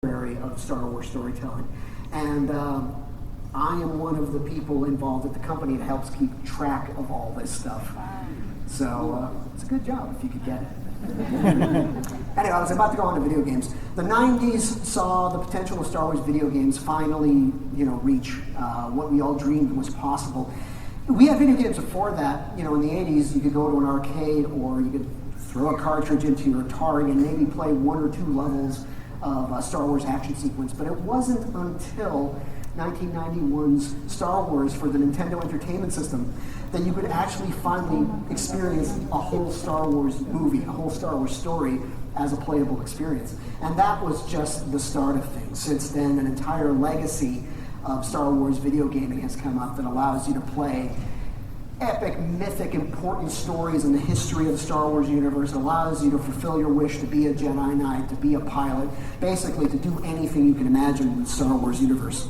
of Star Wars storytelling. And I am one of the people involved at the company that helps keep track of all this stuff. So it's a good job if you could get it. Anyway, I was about to go on to video games. The 90s saw the potential of Star Wars video games finally, reach what we all dreamed was possible. We had video games before that. In the 80s, you could go to an arcade or you could throw a cartridge into your Atari and maybe play 1 or 2 levels of a Star Wars action sequence. But it wasn't until 1991's Star Wars for the Nintendo Entertainment System that you could actually finally experience a whole Star Wars movie, a whole Star Wars story as a playable experience. And that was just the start of things. Since then, an entire legacy of Star Wars video gaming has come up that allows you to play epic, mythic, important stories in the history of the Star Wars universe. It allows you to fulfill your wish to be a Jedi Knight, to be a pilot, basically to do anything you can imagine in the Star Wars universe.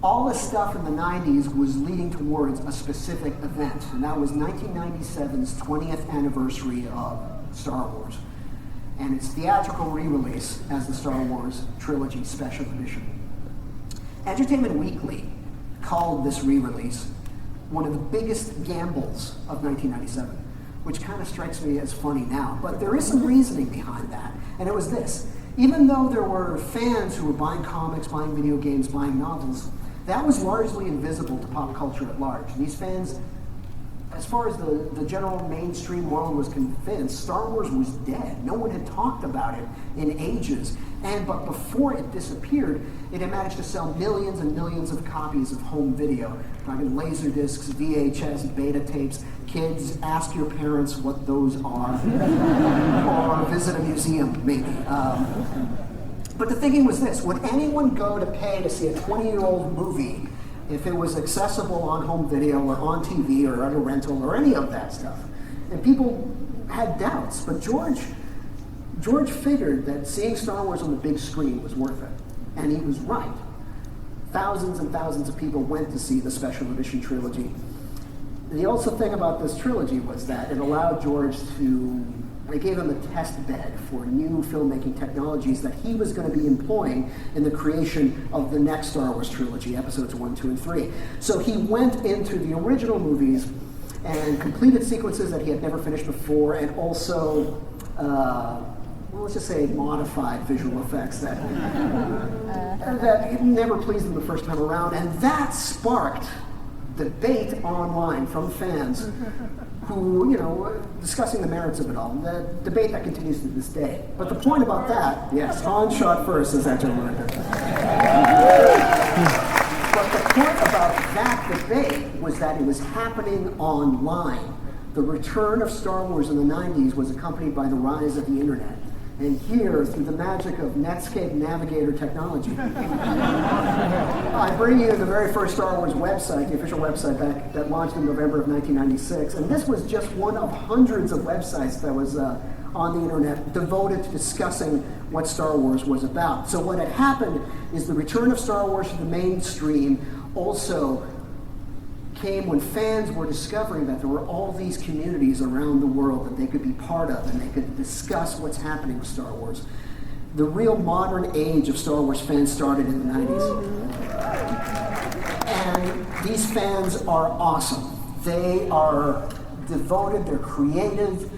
All this stuff in the 90s was leading towards a specific event, and that was 1997's 20th anniversary of Star Wars, and its theatrical re-release as the Star Wars Trilogy Special Edition. Entertainment Weekly called this re-release one of the biggest gambles of 1997, which kind of strikes me as funny now, but there is some reasoning behind that, and it was this. Even though there were fans who were buying comics, buying video games, buying novels, that was largely invisible to pop culture at large. These fans, as far as the general mainstream world was convinced, Star Wars was dead. No one had talked about it in ages. But before it disappeared, it had managed to sell millions and millions of copies of home video. Talking laser discs, VHS, beta tapes. Kids, ask your parents what those are. Or visit a museum, maybe. But the thinking was this: would anyone go to pay to see a 20-year-old movie if it was accessible on home video or on TV or at a rental or any of that stuff? And people had doubts, but George figured that seeing Star Wars on the big screen was worth it, and he was right. Thousands and thousands of people went to see the special edition trilogy. The also thing about this trilogy was that it allowed George it gave him a test bed for new filmmaking technologies that he was going to be employing in the creation of the next Star Wars trilogy, episodes 1, 2, and 3. So he went into the original movies and completed sequences that he had never finished before, and also, let's just say, modified visual effects that never pleased him the first time around. And that sparked debate online from fans who, discussing the merits of it all. The debate that continues to this day. But the point about that, yes, Han shot first, as that gentleman right there. But the point about that debate was that it was happening online. The return of Star Wars in the 90s was accompanied by the rise of the internet. And here, through the magic of Netscape Navigator technology, I bring you the very first Star Wars website, the official website that launched in November of 1996. And this was just one of hundreds of websites that was on the internet devoted to discussing what Star Wars was about. So what had happened is the return of Star Wars to the mainstream also came when fans were discovering that there were all these communities around the world that they could be part of, and they could discuss what's happening with Star Wars. The real modern age of Star Wars fans started in the 90s. And these fans are awesome. They are devoted, they're creative.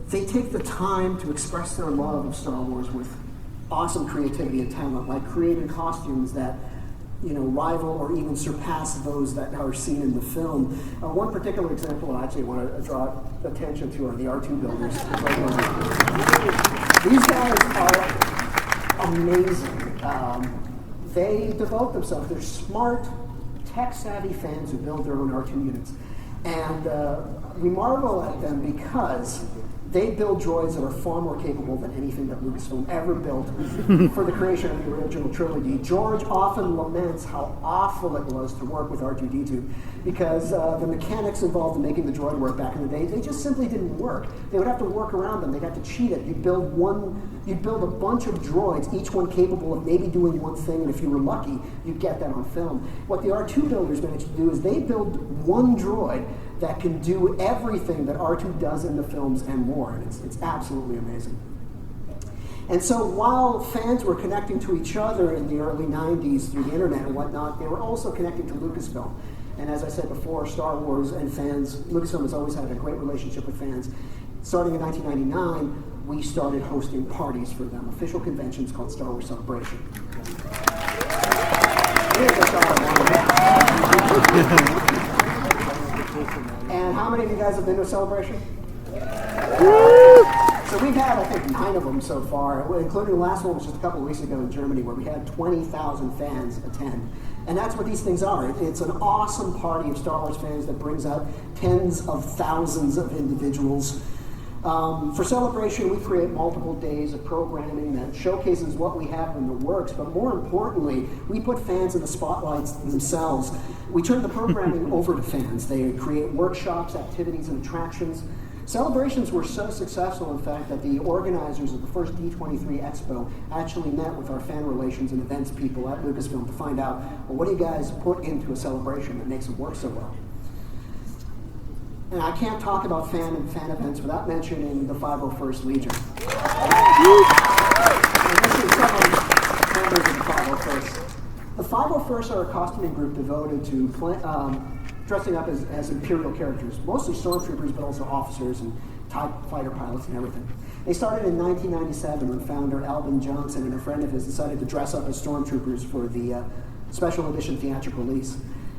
They take the time to express their love of Star Wars with awesome creativity and talent, like creating costumes that rival or even surpass those that are seen in the film. One particular example I actually want to draw attention to are the R2 builders. These guys are amazing. They devote themselves. They're smart, tech-savvy fans who build their own R2 units. And we marvel at them because they build droids that are far more capable than anything that Lucasfilm ever built for the creation of the original trilogy. George often laments how awful it was to work with R2-D2 because the mechanics involved in making the droid work back in the day, they just simply didn't work. They would have to work around them. They'd have to cheat it. You'd build a bunch of droids, each one capable of maybe doing one thing, and if you were lucky, you'd get that on film. What the R2 builders managed to do is they build one droid that can do everything that R2 does in the films and more, and it's absolutely amazing. And so while fans were connecting to each other in the early 90s through the internet and whatnot, they were also connecting to Lucasfilm. And as I said before, Star Wars and fans, Lucasfilm has always had a great relationship with fans. Starting in 1999, we started hosting parties for them, official conventions called Star Wars Celebration. And how many of you guys have been to a celebration? So we've had, I think, 9 of them so far, including the last one was just a couple of weeks ago in Germany, where we had 20,000 fans attend. And that's what these things are. It's an awesome party of Star Wars fans that brings out tens of thousands of individuals. For Celebration, we create multiple days of programming that showcases what we have in the works, but more importantly, we put fans in the spotlights themselves. We turn the programming over to fans. They create workshops, activities, and attractions. Celebrations were so successful, in fact, that the organizers of the first D23 Expo actually met with our fan relations and events people at Lucasfilm to find out, well, what do you guys put into a celebration that makes it work so well? And I can't talk about fan events without mentioning the 501st Legion. And this is some of the members of the 501st. The 501st are a costuming group devoted to dressing up as Imperial characters, mostly stormtroopers, but also officers and TIE fighter pilots and everything. They started in 1997 when founder Alvin Johnson and a friend of his decided to dress up as stormtroopers for the special edition theatrical release.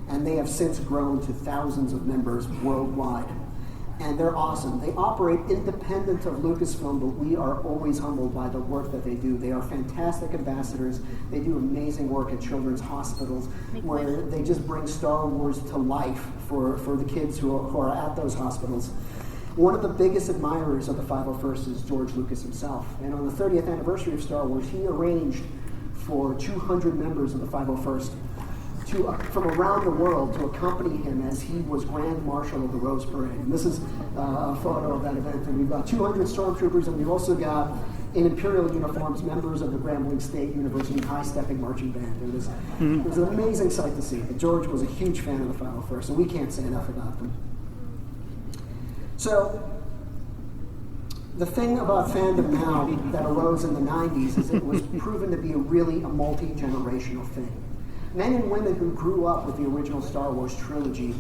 And they have since grown to thousands of members worldwide. And they're awesome. They operate independent of Lucasfilm, but we are always humbled by the work that they do. They are fantastic ambassadors. They do amazing work at children's hospitals where they just bring Star Wars to life for the kids who are at those hospitals. One of the biggest admirers of the 501st is George Lucas himself. And on the 30th anniversary of Star Wars, he arranged for 200 members of the 501st from around the world to accompany him as he was Grand Marshal of the Rose Parade. And this is a photo of that event. And we've got 200 stormtroopers, and we've also got, in Imperial uniforms, members of the Grambling State University High-Stepping Marching Band. It was an amazing sight to see. But George was a huge fan of the 501st, and we can't say enough about them. So, the thing about fandom now that arose in the 90s is it was proven to be really a multi-generational thing. Men and women who grew up with the original Star Wars trilogy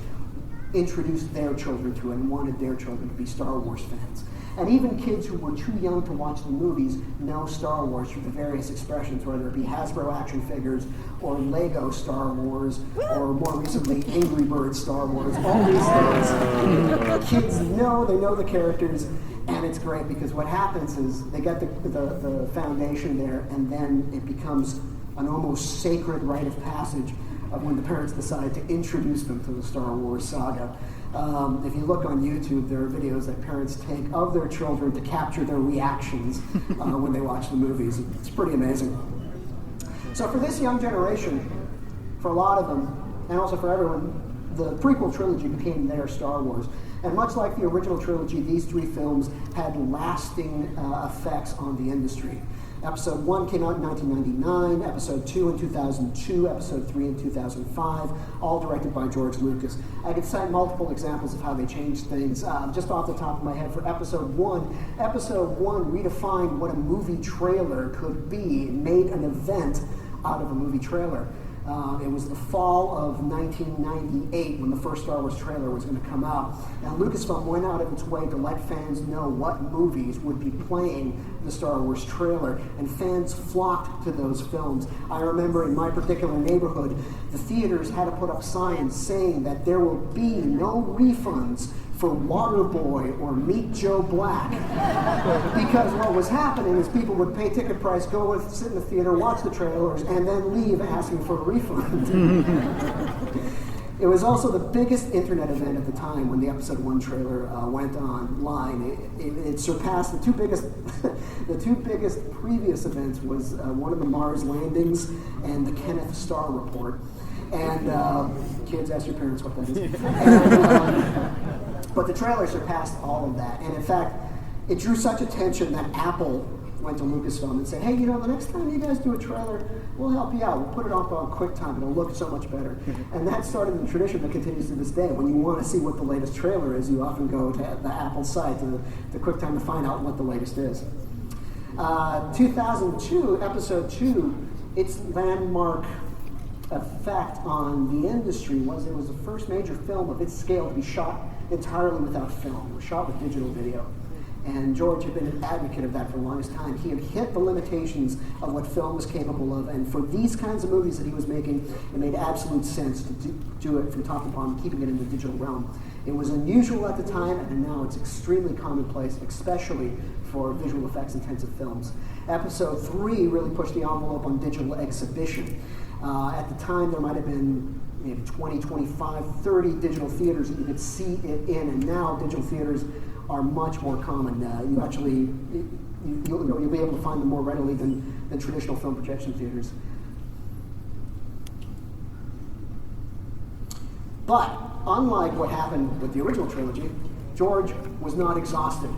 introduced their children to it and wanted their children to be Star Wars fans. And even kids who were too young to watch the movies know Star Wars through the various expressions, whether it be Hasbro action figures or Lego Star Wars or more recently Angry Birds Star Wars. All these things. Kids know the characters, and it's great because what happens is they get the foundation there, and then it becomes an almost sacred rite of passage of when the parents decide to introduce them to the Star Wars saga. If you look on YouTube, there are videos that parents take of their children to capture their reactions when they watch the movies. It's pretty amazing. So for this young generation, for a lot of them, and also for everyone, the prequel trilogy became their Star Wars. And much like the original trilogy, these 3 films had lasting effects on the industry. Episode 1 came out in 1999, Episode 2 in 2002, Episode 3 in 2005, all directed by George Lucas. I could cite multiple examples of how they changed things. Just off the top of my head, for Episode 1 redefined what a movie trailer could be, made an event out of a movie trailer. It was the fall of 1998 when the first Star Wars trailer was going to come out. And Lucasfilm went out of its way to let fans know what movies would be playing the Star Wars trailer, and fans flocked to those films. I remember in my particular neighborhood, the theaters had to put up signs saying that there will be no refunds for Waterboy or Meet Joe Black. Because what was happening is people would pay ticket price, sit in the theater, watch the trailers, and then leave asking for a refund. It was also the biggest internet event at the time when the Episode 1 trailer went online. It surpassed the two biggest previous events was one of the Mars landings and the Kenneth Starr report. And kids, ask your parents what that is. But the trailer surpassed all of that. And in fact, it drew such attention that Apple went to Lucasfilm and said, hey, the next time you guys do a trailer, we'll help you out. We'll put it up on QuickTime. It'll look so much better. And that started the tradition that continues to this day. When you want to see what the latest trailer is, you often go to the Apple site, to QuickTime, to find out what the latest is. 2002, episode 2, its landmark effect on the industry was it was the first major film of its scale to be shot entirely without film. It was shot with digital video. And George had been an advocate of that for the longest time. He had hit the limitations of what film was capable of, and for these kinds of movies that he was making, it made absolute sense to do it from top to bottom, keeping it in the digital realm. It was unusual at the time, and now it's extremely commonplace, especially for visual effects intensive films. Episode 3 really pushed the envelope on digital exhibition. At the time, there might have been maybe 20, 25, 30 digital theaters that you could see it in, and now digital theaters are much more common. You'll be able to find them more readily than traditional film projection theaters. But unlike what happened with the original trilogy, George was not exhausted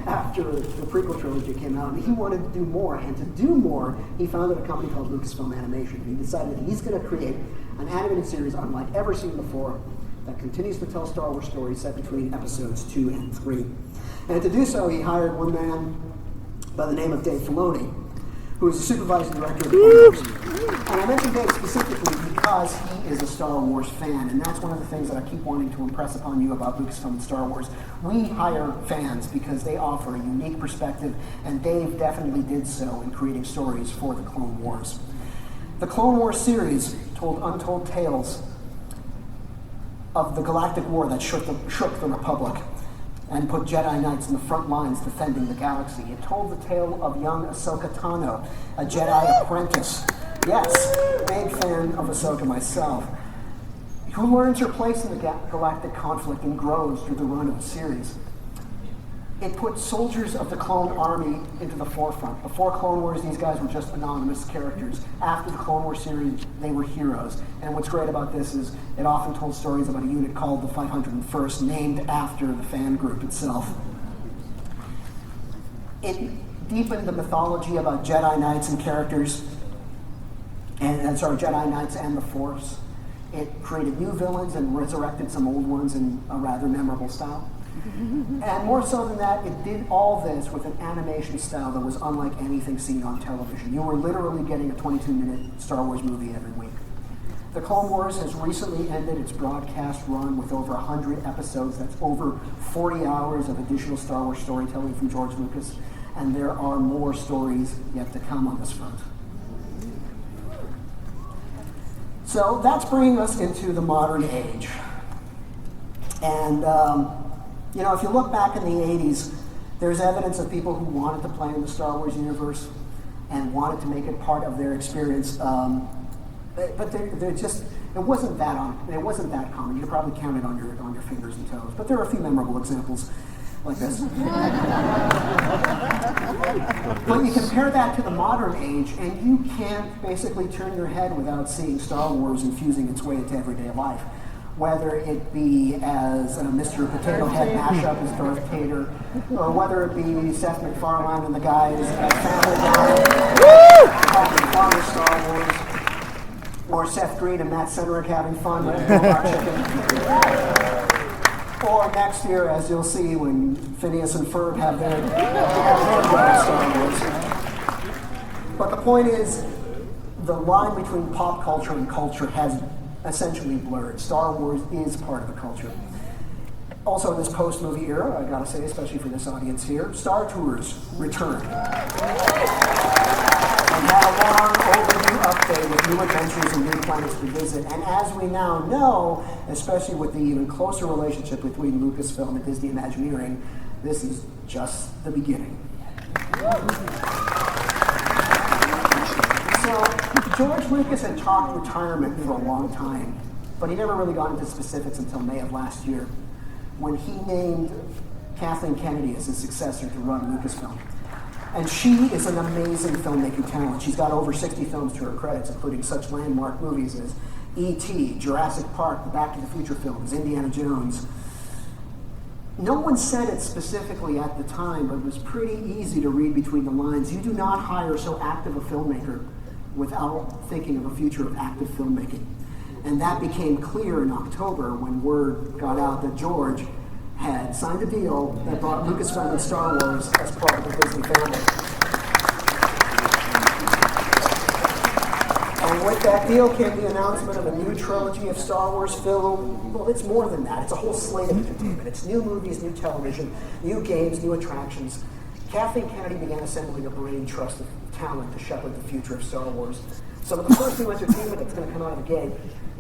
after the prequel trilogy came out, and he wanted to do more. And to do more, he founded a company called Lucasfilm Animation. He decided that he's going to create an animated series unlike ever seen before that continues to tell Star Wars stories set between episodes 2 and 3. And to do so, he hired one man by the name of Dave Filoni, who is the supervising director of the Clone Wars. And I mention Dave specifically because he is a Star Wars fan, and that's one of the things that I keep wanting to impress upon you about Lucasfilm and Star Wars. We hire fans because they offer a unique perspective, and Dave definitely did so in creating stories for the Clone Wars. The Clone Wars series told untold tales of the galactic war that shook the Republic and put Jedi Knights in the front lines defending the galaxy. It told the tale of young Ahsoka Tano, a Jedi apprentice. Yes, big fan of Ahsoka myself, who learns her place in the galactic conflict and grows through the run of the series. It put soldiers of the clone army into the forefront. Before Clone Wars, these guys were just anonymous characters. After the Clone Wars series, they were heroes. And what's great about this is it often told stories about a unit called the 501st, named after the fan group itself. It deepened the mythology about Jedi Knights and characters, Jedi Knights and the Force. It created new villains and resurrected some old ones in a rather memorable style. And more so than that, it did all this with an animation style that was unlike anything seen on television. You were literally getting a 22-minute Star Wars movie every week. The Clone Wars has recently ended its broadcast run with over 100 episodes. That's over 40 hours of additional Star Wars storytelling from George Lucas, and there are more stories yet to come on this front. So that's bringing us into the modern age. And if you look back in the 80s, there's evidence of people who wanted to play in the Star Wars universe and wanted to make it part of their experience. But it wasn't that common. You could probably count it on your fingers and toes. But there are a few memorable examples like this. But you compare that to the modern age, and you can't basically turn your head without seeing Star Wars infusing its way into everyday life. Whether it be as a Mr. Potato Head mashup as Darth Vader, or whether it be Seth MacFarlane and the guys at Family Guy having fun with Star Wars, or Seth Green and Matt Sedgwick having fun with Robot Chicken. Or next year, as you'll see, when Phineas and Ferb have their Star Wars. But the point is, the line between pop culture and culture has essentially blurred. Star Wars is part of the culture. Also in this post-movie era, I gotta say, especially for this audience here, Star Tours return. And had a long overdue update with new adventures and new planets to visit. And as we now know, especially with the even closer relationship between Lucasfilm and Disney Imagineering, this is just the beginning. So, George Lucas had talked retirement for a long time, but he never really got into specifics until May of last year, when he named Kathleen Kennedy as his successor to run Lucasfilm. And she is an amazing filmmaking talent. She's got over 60 films to her credits, including such landmark movies as E.T., Jurassic Park, the Back to the Future films, Indiana Jones. No one said it specifically at the time, but it was pretty easy to read between the lines. You do not hire so active a filmmaker without thinking of a future of active filmmaking. And that became clear in October when word got out that George had signed a deal that brought Lucasfilm and Star Wars as part of the Disney family. that deal came the announcement of a new trilogy of Star Wars film. Well, it's more than that. It's a whole slate of entertainment. It's new movies, new television, new games, new attractions. Kathleen Kennedy began assembling a brain trust of talent to shepherd the future of Star Wars. So the first new entertainment that's going to come out of the gate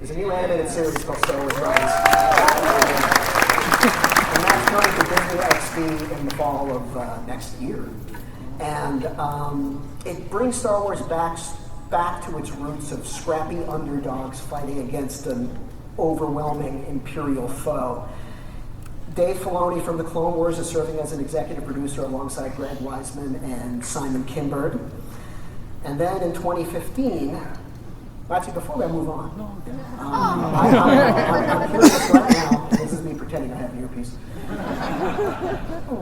is a new animated series called Star Wars Rebels. And that's coming to Disney XD in the fall of next year. And it brings Star Wars back to its roots of scrappy underdogs fighting against an overwhelming imperial foe. Dave Filoni from the Clone Wars is serving as an executive producer alongside Greg Weisman and Simon Kinberg. And then in 2015, actually before I move on, I'm curious right now, this is me pretending I have an earpiece.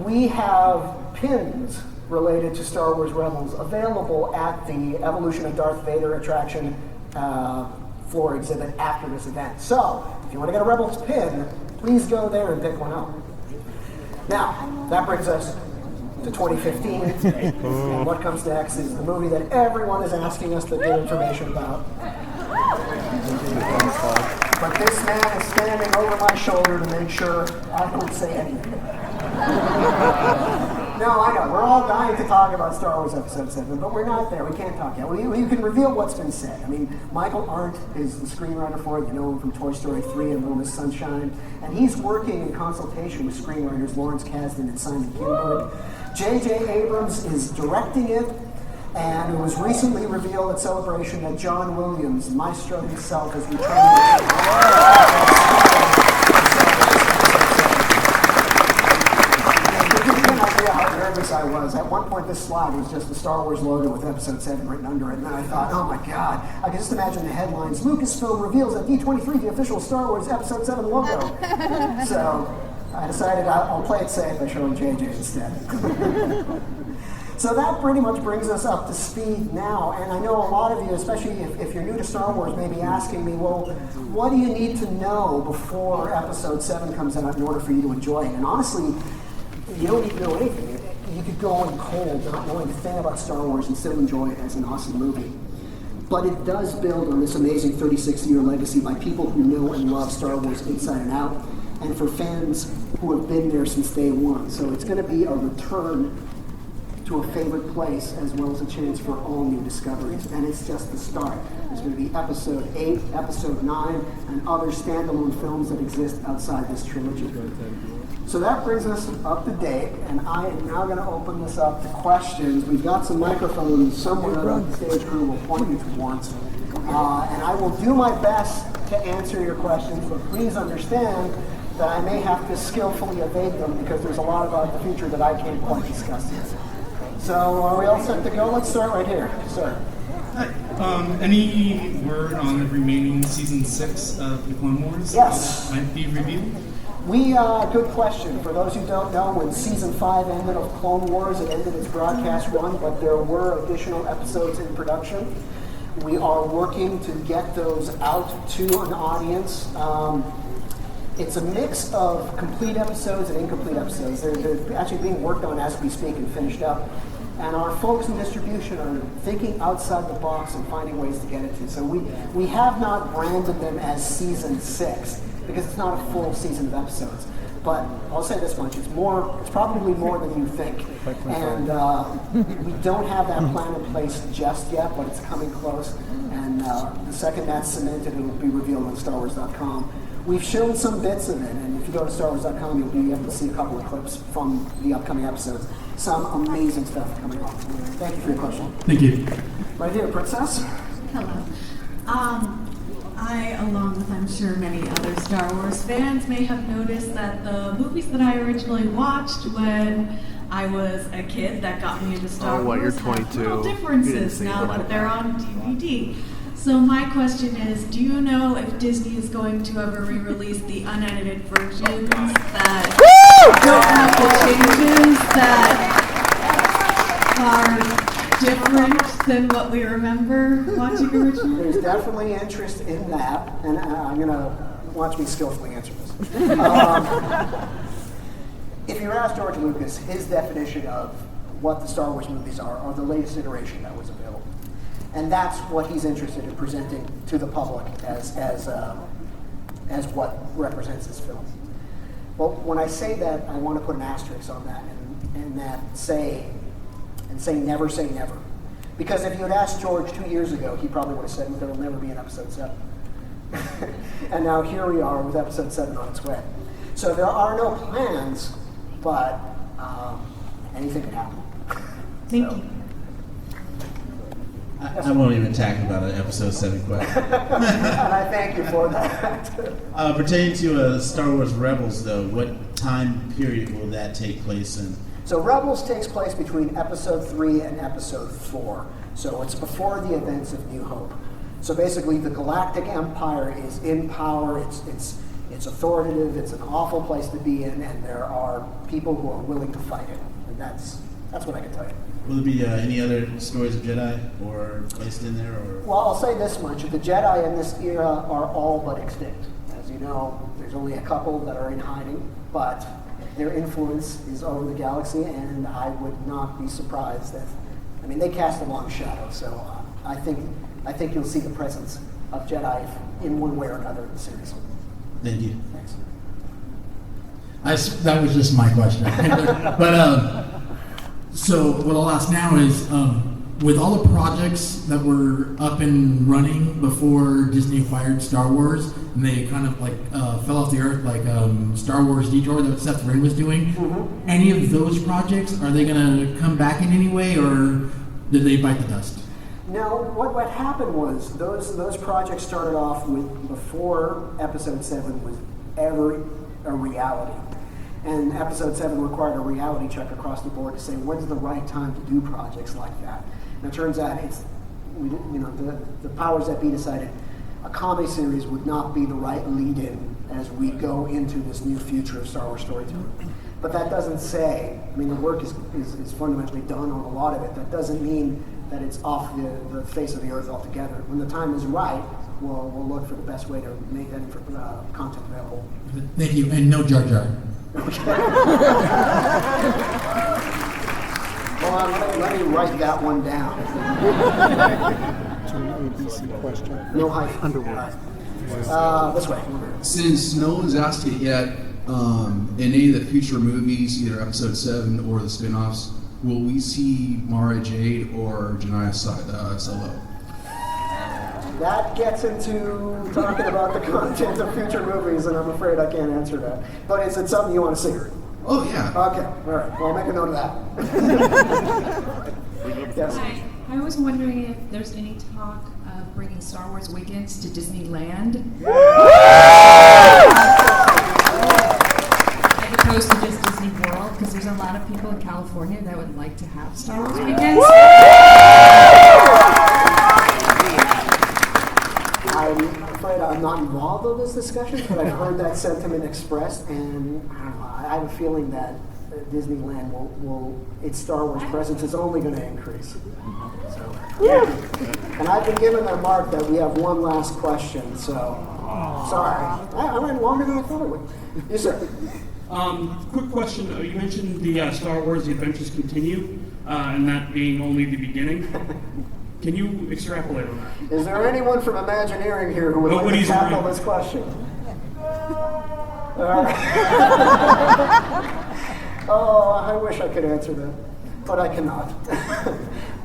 We have pins related to Star Wars Rebels available at the Evolution of Darth Vader attraction floor exhibit after this event. So, if you want to get a Rebels pin, please go there and pick one up. Now, that brings us to 2015, and what comes next is the movie that everyone is asking us to get information about. But this man is standing over my shoulder to make sure I don't say anything. No, I know. We're all dying to talk about Star Wars Episode 7, but we're not there. We can't talk yet. We can reveal what's been said. I mean, Michael Arndt is the screenwriter for it. You know him from Toy Story 3 and Little Miss Sunshine. And he's working in consultation with screenwriters Lawrence Kasdan and Simon Kinberg. J.J. Abrams is directing it. And it was recently revealed at Celebration that John Williams, maestro himself, is returning. I was. At one point, this slide was just the Star Wars logo with Episode 7 written under it, and then I thought, oh my God, I can just imagine the headlines. Lucasfilm reveals at D23 the official Star Wars Episode 7 logo. So I decided I'll play it safe by showing JJ instead. So that pretty much brings us up to speed now, and I know a lot of you, especially if you're new to Star Wars, may be asking me, well, what do you need to know before Episode 7 comes out in order for you to enjoy it? And honestly, you don't need to know anything. You could go in cold, not knowing a thing about Star Wars, and still enjoy it as an awesome movie. But it does build on this amazing 36-year legacy by people who know and love Star Wars inside and out, and for fans who have been there since day one. So it's going to be a return to a favorite place, as well as a chance for all new discoveries. And it's just the start. There's going to be Episode 8, Episode 9, and other standalone films that exist outside this trilogy. So that brings us up to date, and I am now going to open this up to questions. We've got some microphones somewhere around the stage crew will point you towards. And I will do my best to answer your questions, but please understand that I may have to skillfully evade them because there's a lot about the future that I can't quite discuss yet. So are we all set to go? Let's start right here. Sir. Any word on the remaining Season 6 of the Clone Wars? Yes. That might be revealed? Good question. For those who don't know, when Season 5 ended of Clone Wars, it ended its broadcast run, but there were additional episodes in production. We are working to get those out to an audience. It's a mix of complete episodes and incomplete episodes. They're actually being worked on as we speak and finished up. And our folks in distribution are thinking outside the box and finding ways to get it to. So we have not branded them as Season 6 because it's not a full season of episodes. But I'll say this much, it's probably more than you think. And we don't have that plan in place just yet, but it's coming close. And the second that's cemented, it will be revealed on StarWars.com. We've shown some bits of it, and if you go to StarWars.com, you'll be able to see a couple of clips from the upcoming episodes. Some amazing stuff coming on. Thank you for your question. Thank you. Right here, Princess. Hello. I, along with I'm sure many other Star Wars fans, may have noticed that the movies that I originally watched when I was a kid that got me into Star Wars you're 22. have little differences now that they're on DVD. So my question is, do you know if Disney is going to ever re-release the unedited versions that don't have the changes that are different than what we remember watching originally? There's definitely interest in that, and I'm going to watch me skillfully answer this. If you ask George Lucas, his definition of what the Star Wars movies are the latest iteration that was available. And that's what he's interested in presenting to the public as what represents this film. Well, when I say that, I want to put an asterisk on that and say never say never. Because if you had asked George 2 years ago, he probably would have said there will never be an episode 7. And now here we are with episode 7 on its way. So there are no plans, but anything can happen. Thank you. I won't even talk about an episode 7 question. And I thank you for that. Pertaining to Star Wars Rebels, though, what time period will that take place in? So Rebels takes place between episode 3 and episode 4. So it's before the events of New Hope. So basically the Galactic Empire is in power, it's authoritative, it's an awful place to be in, and there are people who are willing to fight it. And that's what I can tell you. Will there be any other stories of Jedi or placed in there? Or? Well, I'll say this much. The Jedi in this era are all but extinct. As you know, there's only a couple that are in hiding, but their influence is over the galaxy, and I would not be surprised they cast a long shadow, so I think you'll see the presence of Jedi in one way or another in the series. Thank you. Thanks. That was just my question. But so what I'll ask now is, with all the projects that were up and running before Disney acquired Star Wars, and they kind of fell off the earth, like Star Wars Detour that Seth Rin was doing, any of those projects, are they going to come back in any way, or did they bite the dust? Now, what happened was those projects started off with before Episode 7 was ever a reality. And Episode 7 required a reality check across the board to say when's the right time to do projects like that. And it turns out the powers that be decided a comedy series would not be the right lead-in as we go into this new future of Star Wars storytelling. But that doesn't say, the work is fundamentally done on a lot of it. That doesn't mean that it's off the face of the earth altogether. When the time is right, we'll look for the best way to make that content available. Thank you, and no Jar Jar. Hold on, let me write that one down. ABC question. No hype. Underwood. This way. Since no one's asked it yet, in any of the future movies, either Episode 7 or the spin-offs, will we see Mara Jade or Janiyah Solo? That gets into talking about the content of future movies, and I'm afraid I can't answer that. But is it something you want to see? Oh, yeah. Okay, all right. Well, I'll make a note of that. Yes. Hi. I was wondering if there's any talk of bringing Star Wars weekends to Disneyland. As opposed to just Disney World, because there's a lot of people in California that would like to have Star Wars weekends. I'm afraid I'm not involved in this discussion, but I've heard that sentiment expressed, and I have a feeling that Disneyland its Star Wars presence is only going to increase. So, yeah. And I've been given the mark that we have one last question, so sorry. I went longer than I thought it would. Yes, sir. Quick question. You mentioned the Star Wars The Adventures Continue, and that being only the beginning. Can you extrapolate on that? Is there anyone from Imagineering here who would like to tackle this question? Oh, I wish I could answer that, but I cannot.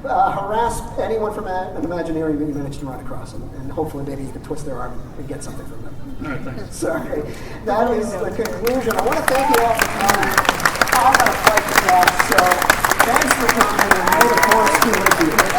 Harass anyone from Imagineering that you managed to run across, and hopefully maybe you can twist their arm and get something from them. All right, thanks. Sorry. That is the conclusion. I want to thank you all for coming. I've got to fight the gas, so thanks for coming, and may the force be with you.